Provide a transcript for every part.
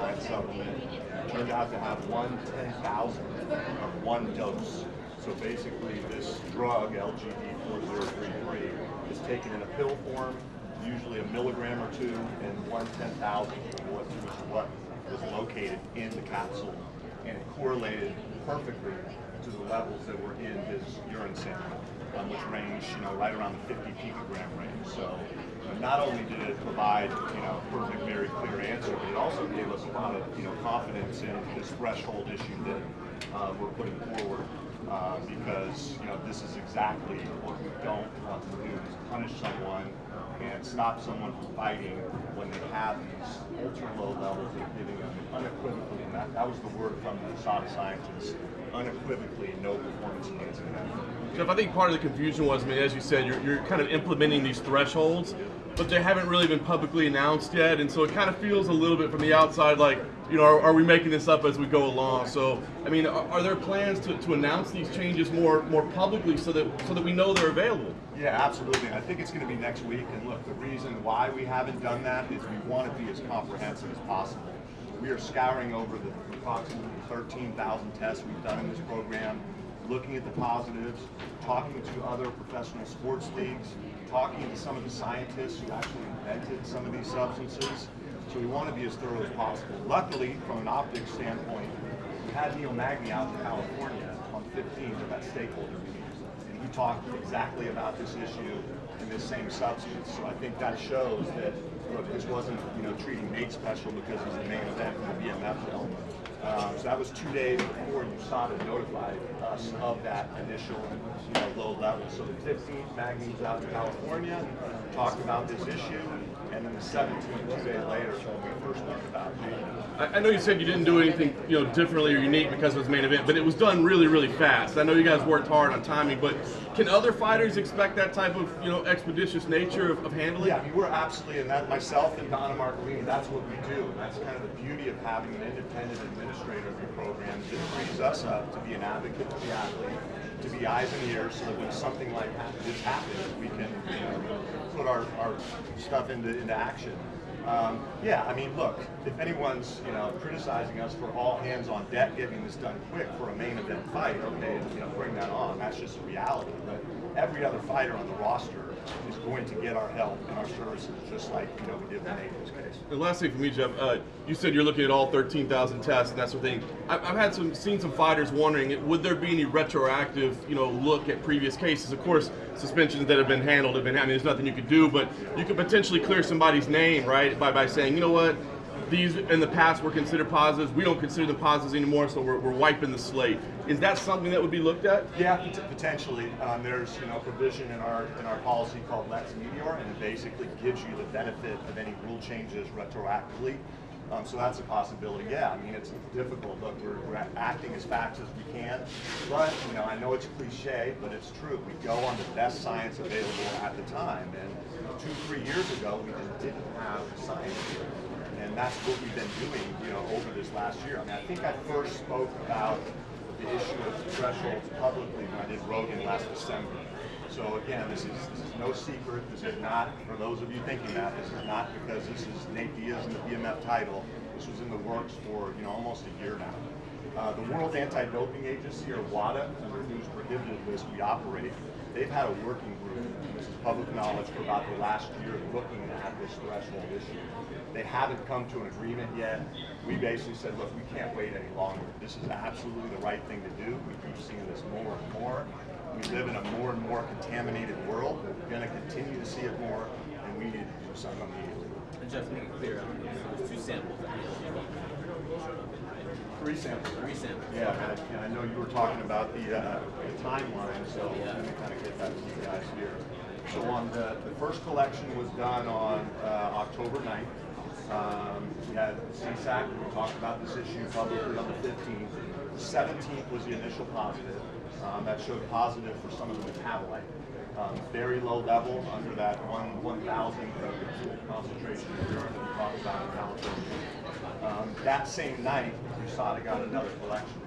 Science supplement turned out to have 1/10,000 of one dose. So basically this drug, LGD4033, is taken in a pill form, usually a milligram or two, and 1/10,000 was what was located in the capsule, and it correlated perfectly to the levels that were in his urine sample, which ranged, right around the 50 picogram range. So not only did it provide, perfect, very clear answer, but it also gave us a lot of, confidence in this threshold issue that we're putting forward, because, this is exactly what we don't want to do, is punish someone and stop someone from fighting when they have these ultra low levels of giving them unequivocally, and that was the word from the USADA scientists, unequivocally no performance enhancing benefit. Jeff, I think part of the confusion was, as you said, you're kind of implementing these thresholds, but they haven't really been publicly announced yet, and so it kind of feels a little bit from the outside like, are we making this up as we go along? So, are there plans to announce these changes more publicly so that we know they're available? Yeah, absolutely. I think it's going to be next week. And look, the reason why we haven't done that is we want to be as comprehensive as possible. We are scouring over the approximately 13,000 tests we've done in this program, looking at the positives, talking to other professional sports leagues, talking to some of the scientists who actually invented some of these substances. So we want to be as thorough as possible. Luckily, from an optics standpoint, we had Neil Magny out in California on 15th at that stakeholder meeting, and he talked exactly about this issue and this same substance. So I think that shows that, look, this wasn't, treating Nate special because he's the main event in the BMF film. So that was 2 days before USADA notified us of that initial, low level. So the 15th, Magny was out in California, talked about this issue, and then the 17th, 2 days later, when we first learned about it. I know you said you didn't do anything, differently or unique because it was main event, but it was done really, really fast. I know you guys worked hard on timing, but can other fighters expect that type of, expeditious nature of handling? Yeah, we're absolutely, and that myself and Donna Marcolini, that's what we do, and that's kind of the beauty of having an independent administrator of your program. It frees us up to be an advocate for the athlete, to be eyes and ears, so that when something like this happens, we can put our stuff into action. Look, if anyone's criticizing us for all hands on deck getting this done quick for a main event fight, okay, bring that on. That's just a reality. But every other fighter on the roster is going to get our help and our services, just like we did with Nate in this case. The last thing for me, Jeff, you said you're looking at all 13,000 tests and that sort of thing. I've seen some fighters wondering, would there be any retroactive, look at previous cases? Of course, suspensions that have been handled there's nothing you could do, but you could potentially clear somebody's name, right, by saying, what, these in the past were considered positives. We don't consider them positives anymore, so we're wiping the slate. Is that something that would be looked at? Yeah, potentially. There's provision in our policy called Lex Meteor, and it basically gives you the benefit of any rule changes retroactively. So that's a possibility. Yeah, it's difficult. Look, we're acting as fast as we can, but I know it's cliche, but it's true. We go on the best science available at the time, and 2-3 years ago we just didn't have science here. And that's what we've been doing, over this last year. I think I first spoke about the issue of thresholds publicly when I did Rogan last December. So again, this is no secret. This is not, for those of you thinking that, this is not because this is Nate Diaz and the BMF title. This was in the works for almost a year now. The World Anti-Doping Agency, or WADA, under whose prohibited list we operate, they've had a working group, and this is public knowledge, for about the last year looking at this threshold issue. They haven't come to an agreement yet. We basically said, look, we can't wait any longer. This is absolutely the right thing to do. We keep seeing this more and more. We live in a more and more contaminated world. We're going to continue to see it more, and we need to do something immediately. And just to make it clear, there's 2 samples that Three samples. 3 samples. Yeah, and I know you were talking about the timeline, so let me kind of get that to you guys here. So on the first collection was done on October 9th. We had CSAC, we talked about this issue publicly on the 15th. The 17th was the initial positive. That showed positive for some of the metabolite. Very low level, under that 1,000 concentration of urine that we talked about in California. That same night, USADA got another collection.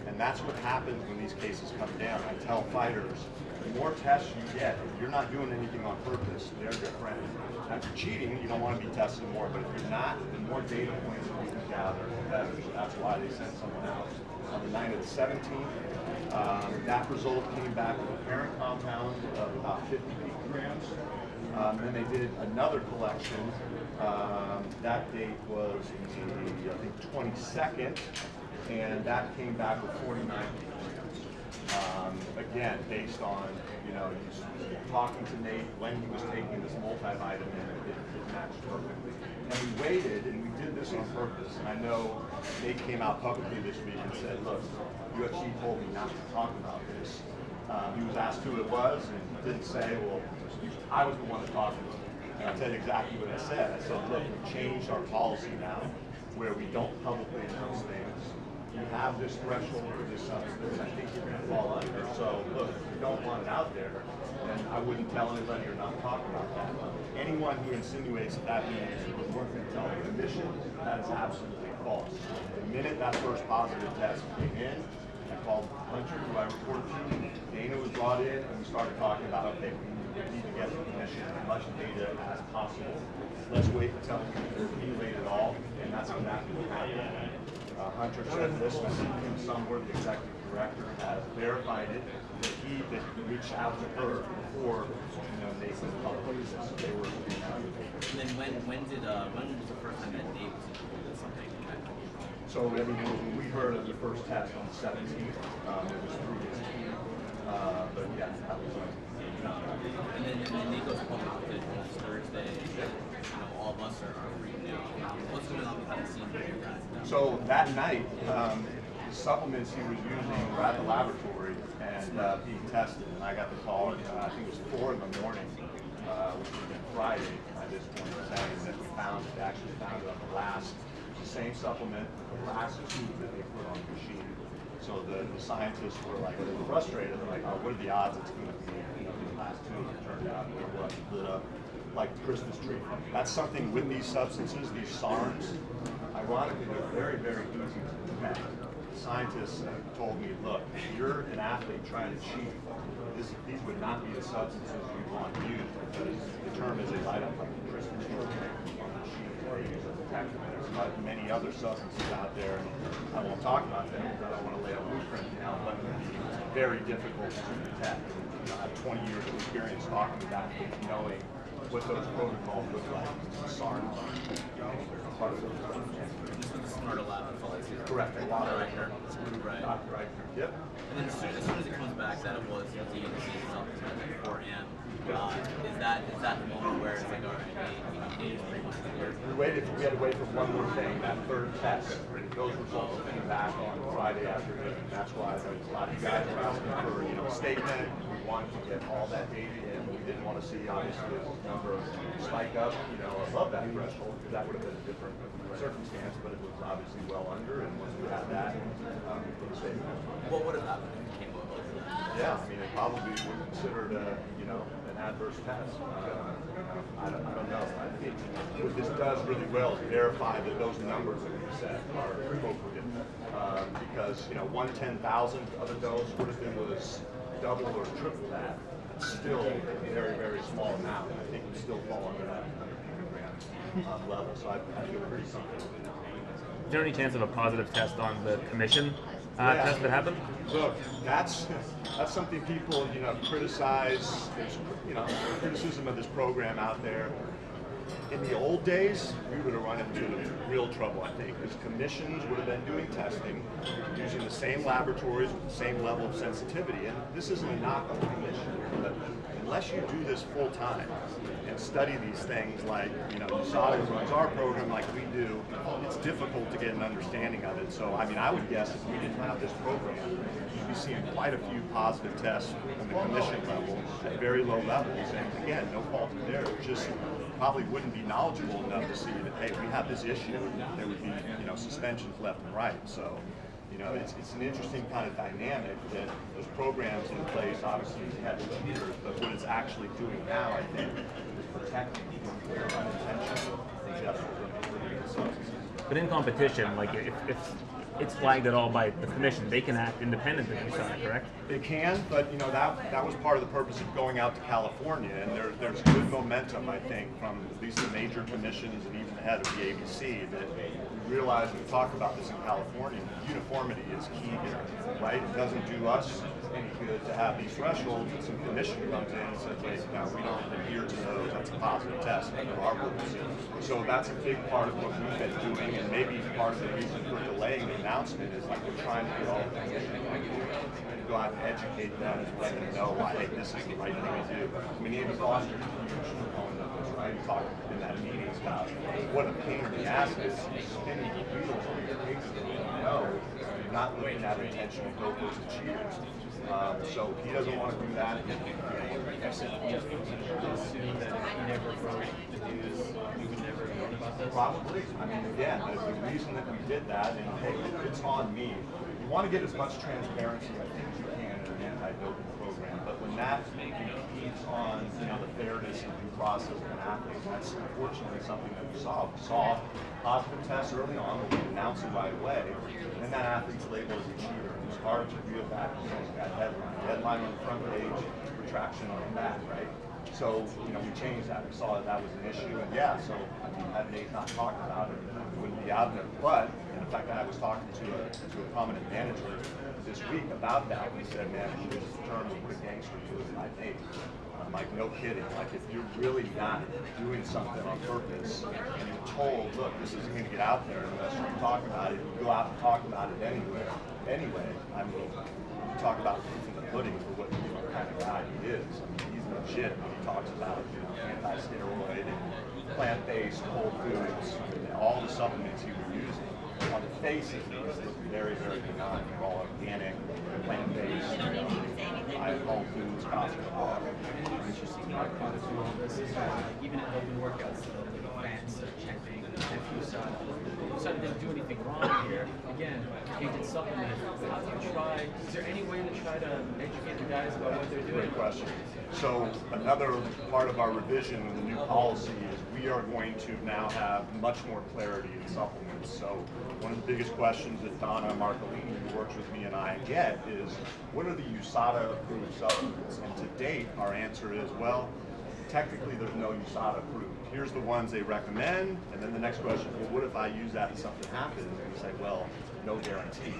And that's what happens when these cases come down. I tell fighters, the more tests you get, if you're not doing anything on purpose, they're your friend. Now, if you're cheating, you don't want to be tested more, but if you're not, the more data points that you can gather, the better. So that's why they sent someone out. On the night of the 17th, that result came back with a parent compound of about 50 picograms. Then they did another collection. That date was the, I think, 22nd, and that came back with 49 picograms. Again, based on, he's talking to Nate when he was taking this multivitamin, it matched perfectly. And we waited, and we did this on purpose. And I know Nate came out publicly this week and said, look, UFC told me not to talk about this. He was asked who it was, and he didn't say, well, I was the one that talked to him. And I said exactly what I said. I said, look, we changed our policy now where we don't publicly announce things. You have this threshold for this substance. I think you're going to fall under. So, look, if you don't want it out there, then I wouldn't tell anybody or not talk about that. Anyone who insinuates that means we weren't going to tell the commission, that is absolutely false. The minute that first positive test came in, I called Hunter, who I reported to. Dana was brought in, and we started talking about, okay, we need to get the commission as much data as possible. Let's wait until we accumulate it all, and that's exactly what happened. Hunter said this, and Kim Sumworth, the executive director, has verified it, that he reached out to her before they said publicly this. They were And then when was the first time that Nate was involved in something? So, I mean, when we heard of the first test on the 17th, it was through his team. But yeah, that was And then Nate goes public with it on Thursday. All of us are free now. What's going on behind the scenes with you guys? So that night, the supplements he was using were at the laboratory and being tested. And I got the call, I think it was 4 in the morning, which would have been Friday by this point, saying that we actually found it on the same supplement, the last tube that they put on the machine. So the scientists were like, they were frustrated. They're like, oh, what are the odds it's going to be the last tube? It turned out it was lit up like the Christmas tree. That's something with these substances, these SARMs. Ironically, they're very, very easy to detect. Scientists told me, look, if you're an athlete trying to cheat, these would not be the substances you want to use because the term is they light up like the Christmas tree on the machine or use a detector. There's many other substances out there, and I won't talk about them because I don't want to lay a blueprint down, but it would be very difficult to detect. I have 20 years of experience talking about it, knowing what those protocols look like. SARMs are part of those protocols. Correct. A lot of Reichner. Dr. Reichner. Yep. And then as soon as it comes back that it was the DNC something at 4 a.m., is that the moment where it's like, all right, we had to wait for one more thing, that third test. Those results came back on Friday afternoon. That's why a lot of you guys were asking for a statement. We wanted to get all that data in. We didn't want to see, obviously, the number spike up, above that threshold, because that would have been a different circumstance, but it was obviously well under, and once we had that, for the statement. What would have happened if it came over? Yeah, I mean, it probably would consider it, an adverse test. I don't know. I think what this does really well is verify that those numbers that we set are appropriate. Because, 1/10,000th of a dose, what if it was double or triple that? It's still a very, very small amount. I think we still fall under that 100 picogram level. So I feel pretty comfortable. Is there any chance of a positive test on the commission test that happened? Look, that's something people criticize. There's criticism of this program out there. In the old days, we would have run into real trouble, I think, because commissions would have been doing testing using the same laboratories with the same level of sensitivity. And this isn't a knock on the commission, but unless you do this full time and study these things like, USADA runs our program like we do, it's difficult to get an understanding of it. So, I mean, I would guess if we didn't have this program, you'd be seeing quite a few positive tests on the commission level at very low levels. And again, no fault of theirs, just probably wouldn't be knowledgeable enough to see that, hey, we have this issue, there would be, suspensions left and right. So, it's an interesting kind of dynamic that those programs in place obviously had cheaters, but what it's actually doing now, I think, is protecting people from unintentional ingestion of illegal substances. But in competition, like if it's flagged at all by the commission. They can act independent of USADA, correct? They can, but that was part of the purpose of going out to California, and there's good momentum, I think, from at least the major commissions and even the head of the ABC that we realize when we talk about this in California, uniformity is key here, right? It doesn't do us any good to have these thresholds and some commission comes in and says, wait, no, we don't adhere to those, that's a positive test under our rules. So that's a big part of what we've been doing, and maybe part of the reason for delaying the announcement is like we're trying to get all the and go out and educate them and let them know why, hey, this is the right thing to do. I mean, Andy Foster's a huge proponent of this, right? He talked in that meeting about what a pain in the ass it is. Spinning wheels on your cases that you know you're not looking at intentional dopers and cheaters. So he doesn't want to do that. I said, just assume that if he never broke the news, we would never have known about this? Probably. I mean, again, the reason that we did that, and hey, it's on me. You want to get as much transparency, I think, as you can in an anti-doping program, but when that impedes on, the fairness and due process of an athlete, that's unfortunately something that we saw. We saw positive tests early on, but we announced it right away, and then that athlete's labeled as a cheater. It was hard to reel back, that headline on the front page, retraction on the back, right? So, we changed that. We saw that was an issue, and yeah, so had Nate not talked about it, it wouldn't be out there. But in fact, I was talking to a prominent manager this week about that. He said, man, he used the term of what a gangster is by Nate. I'm like, no kidding. Like, if you're really not doing something on purpose, and you're told, look, this isn't going to get out there unless you talk about it, you go out and talk about it anyway. I mean, you talk about proof in the pudding for what kind of guy he is. I mean, he's legit when he talks about anti-steroid and plant-based whole foods, and all the supplements he was using. On the face of these look very, very benign. They're all organic, plant-based, whole foods, constant water. Interesting part of all this is even at open workouts, the fans are chanting, USADA didn't do anything wrong here. Again, tainted supplement. How do you try? Is there any way to try to educate the guys about what they're doing? Great question. So another part of our revision of the new policy is we are going to now have much more clarity in supplements. So one of the biggest questions that Donna Marcolini, who works with me and I, get is, what are the USADA approved supplements? And to date, our answer is, well, technically there's no USADA approved. Here's the ones they recommend, and then the next question, well, what if I use that and something happens? And we say, well, no guarantee.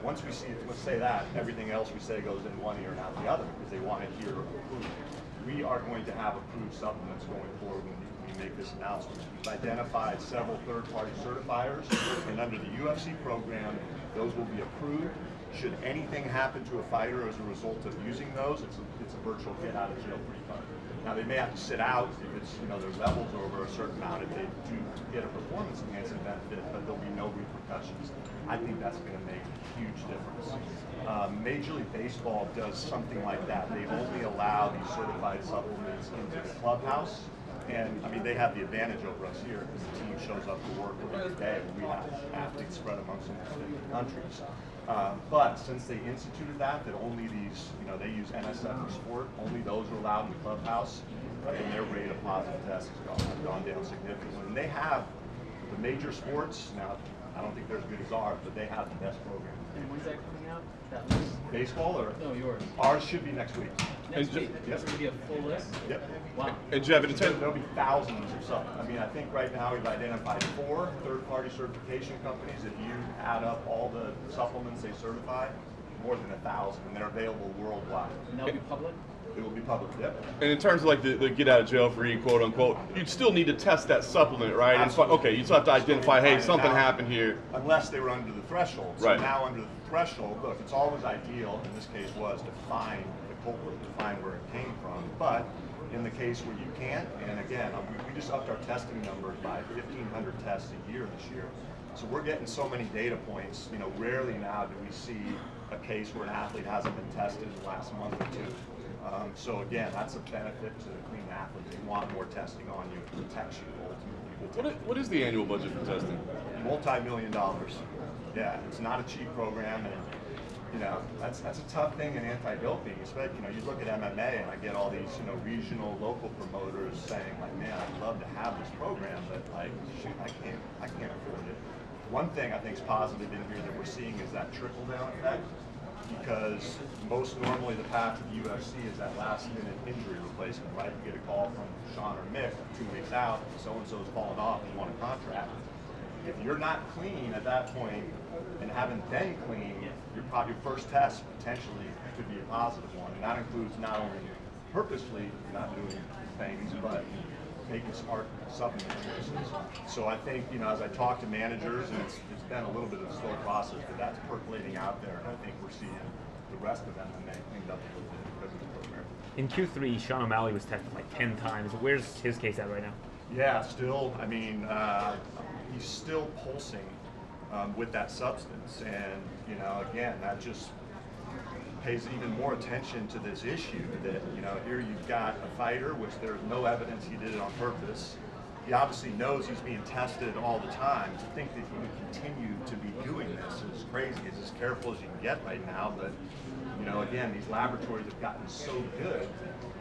Once we see, let's say that, everything else we say goes in one ear and out the other because they want to hear approved. We are going to have approved supplements going forward when we make this announcement. We've identified several third-party certifiers, and under the UFC program, those will be approved. Should anything happen to a fighter as a result of using those, it's a virtual get-out-of-jail-free card. Now they may have to sit out if it's their levels over a certain amount if they do get a performance enhancing benefit, but there'll be no repercussions. I think that's going to make a huge difference. Major League Baseball does something like that. They only allow these certified supplements into the clubhouse. And I mean, they have the advantage over us here because the team shows up to work every day. We have athletes spread amongst different countries. But since they instituted that only these, they use NSF for sport, only those are allowed in the clubhouse, and their rate of positive tests has gone down significantly. And they have the major sports, now I don't think they're as good as ours, but they have the best program. And when's that coming out? That list? Baseball or? No, yours. Ours should be next week. Next week? Yep. It's going to be a full list? Yep. Wow. And Jeff, There'll be thousands or so. I mean, I think right now we've identified 4 third-party certification companies. If you add up all the supplements they certify, more than 1,000, and they're available worldwide. And they'll be public? It will be public, yep. And in terms of like the get out of jail free, quote unquote, you'd still need to test that supplement, right? Absolutely. Okay, you still have to identify, hey, something happened here. Unless they were under the threshold. So right. now under the threshold, look, it's always ideal, in this case was, to find the culprit, to find where it came from. But in the case where you can't, and again, we just upped our testing numbers by 1,500 tests a year this year. So we're getting so many data points, rarely now do we see a case where an athlete hasn't been tested in the last month or two. So again, that's a benefit to the clean athlete. They want more testing on you. It protects you ultimately. What is the annual budget for testing? Multi-million dollars. Yeah, it's not a cheap program, and that's a tough thing in anti-doping. Especially, you look at MMA, and I get all these regional, local promoters saying like, man, I'd love to have this program, but like, shoot, I can't afford it. One thing I think is positive in here that we're seeing is that trickle-down effect, because most normally the path to the UFC is that last-minute injury replacement, right? You get a call from Sean or Mick 2 weeks out, so-and-so's fallen off, you want a contract. If you're not clean at that point and haven't been clean, your first test potentially could be a positive one, and that includes not only purposely not doing things, but making smart supplement choices. So I think, as I talk to managers, and it's been a little bit of a slow process, but that's percolating out there, and I think we're seeing the rest of them, and they cleaned up a little bit because of the program. In Q3, Sean O'Malley was tested like 10 times. Where's his case at right now? Yeah, still, he's still pulsing with that substance, and again, that just pays even more attention to this issue that, here you've got a fighter, which there's no evidence he did it on purpose. He obviously knows he's being tested all the time. To think that he would continue to be doing this is crazy. It's as careful as you can get right now, but, again, these laboratories have gotten so good,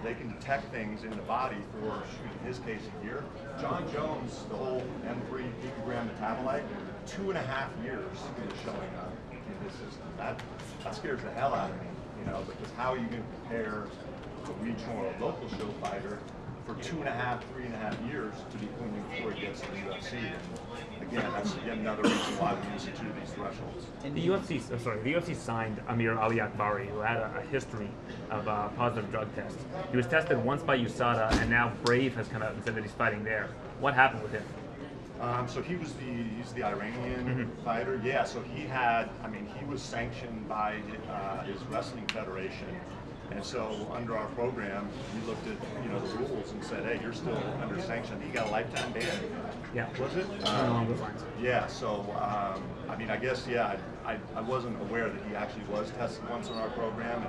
they can detect things in the body for, in his case, a year. John Jones, the whole M3 picogram metabolite, 2.5 years he was showing up in his system. That scares the hell out of me, because how are you going to compare a regional or a local show fighter for 2.5, 3.5 years to be clean before he gets to the UFC? And again, that's another reason why we instituted these thresholds. The UFC signed Amir Ali Akbari, who had a history of positive drug tests. He was tested once by USADA, and now Brave has come out and said that he's fighting there. What happened with him? So he's the Iranian fighter. Yeah, so he was sanctioned by his wrestling federation. And so under our program, we looked at the rules and said, hey, you're still under sanction. He got a lifetime ban. Yeah. Was it? Along those lines. Yeah. So I guess I wasn't aware that he actually was tested once on our program,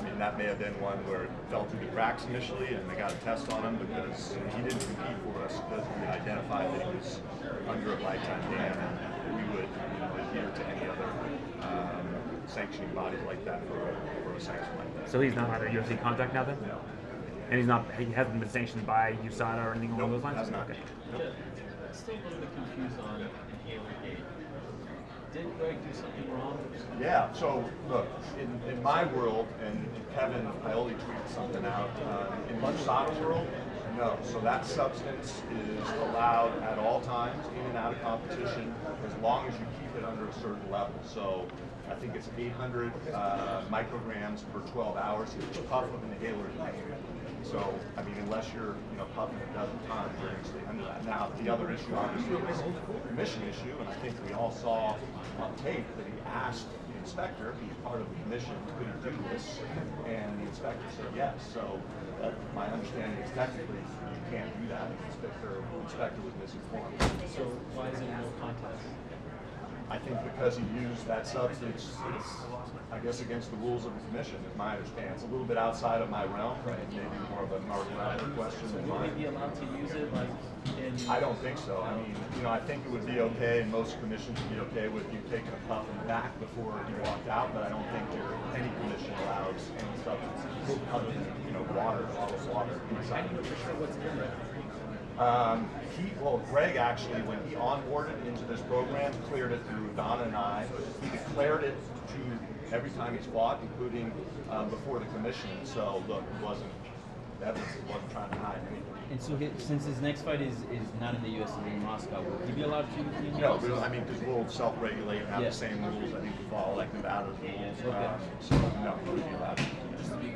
and that may have been one where it fell through the cracks initially, and they got a test on him because he didn't compete for us because we identified that he was under a lifetime ban, and we would adhere to any other sanctioning bodies like that for a sanction like that. So he's not under UFC contract now then? No. And he hasn't been sanctioned by USADA or anything along those lines? Has not. Okay. Nope. Still a little bit confused on Inhalergate. Did Greg do something wrong? Yeah, so look, in my world, and Kevin Pioli tweeted something out, in the USADA world, no. So that substance is allowed at all times, in and out of competition, as long as you keep it under a certain level. So I think it's 800 micrograms per 12 hours. Each puff of inhaler is negative. So, unless you're puffing a dozen times, you're going to stay under that. Now, the other issue, obviously, is the commission issue, and I think we all saw on tape that he asked the inspector, who's part of the commission, could he do this? And the inspector said yes. So, my understanding is technically you can't do that. The inspector was misinformed. So why is it no contest? I think because he used that substance, it's, I guess, against the rules of the commission, is my understanding. It's a little bit outside of my realm, right? Maybe more of a Mark Ryder question than Would mine. we be allowed to use it I don't think so. I think it would be okay, and most commissions would be okay with you taking a puff in the back before you walked out, but I don't think any commission allows any substances other than, water, bottled water inside. I know for sure what's in there. Greg actually, when he onboarded into this program, cleared it through Donna and I. He declared it to every time he's fought, including before the commission. So look, it wasn't evidence. He wasn't trying to hide anything. And so, since his next fight is not in the U.S., it's in Moscow, will he be allowed to? No, because we'll self-regulate and have the same rules. I think we follow like Nevada's rules. Okay. So no, we would be allowed to. Just to be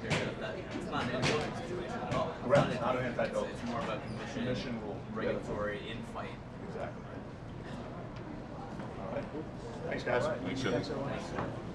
clear, that it's not an anti-doping situation at all. Correct, not an anti-doping. It's more about Commission rule. regulatory in fight. Exactly. All right. Thanks, guys. Thanks, Jim.